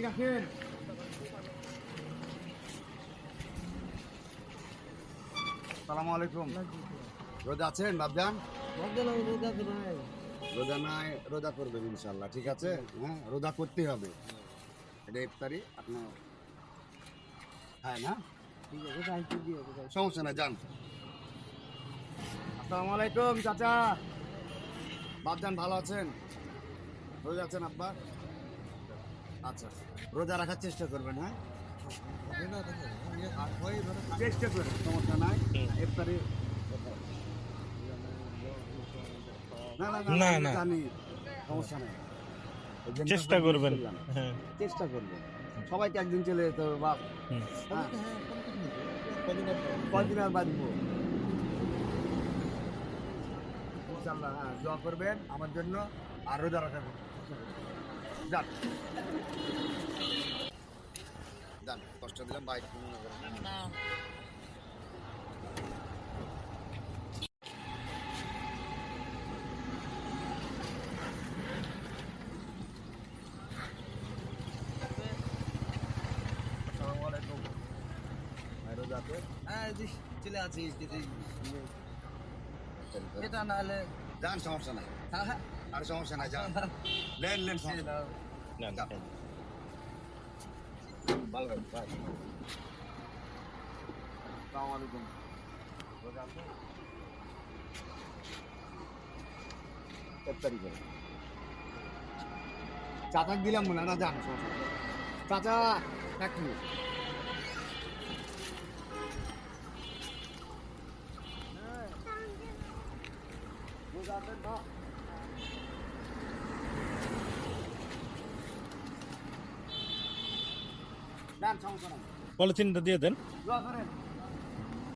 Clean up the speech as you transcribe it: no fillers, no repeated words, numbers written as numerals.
রাখেন। সালামু আলাইকুম। রোজা আছেন বাবজান? রোজা নাই, রোজা করবেন ইনশাল্লাহ, ঠিক আছে? হ্যাঁ, রোজা করতেই হবে। এটা ইফতারি আপনার, হ্যাঁ না, সমস্যা নাই, যান। আসসালামু আলাইকুম চাচা। বাবজান ভালো আছেন? রোজা আছেন আব্বা? আচ্ছা, রোজা রাখার চেষ্টা করবেন। হ্যাঁ, চেষ্টা করবেন, সমস্যা নাই। ইফতারি না না না না, আমি না। জানি, সমস্যা নাই। ওই জন্য চেষ্টা তো করবেন। বললাম, হ্যাঁ। চেষ্টা করবেন। সবাইকে একদিন চলে যেতে হবে বাপ। হুম। হ্যাঁ, কয়দিন আর বাঁচবো? ইনশাল্লাহ, হ্যাঁ, দোয়া করবেন আমার জন্য আর রোজা রাখার চেষ্টা করবেন। যান যান, কষ্ট দিলাম বাইক। আসসালামু আলাইকুম। ভাই রোজা আছে? হ্যাঁ চলে আছিস এটা না হলে যান, সমস্যা নাই, আর সমস্যা নাই, যান। লেন লেন, সমস্যা নাই। না, না। যান। ভালো থাকবেন, বাই। আসসালামু আলাইকুম। রোজা আছে? ইফতারি করে চাচা দিলাম মনে হয় না, যান, সমস্যা নাই। চাচা এক মিনিট। রোজা আছেন না? যান, সমস্যা নাই, পলিথিনটা দিয়ে দেন। দোয়া করেন।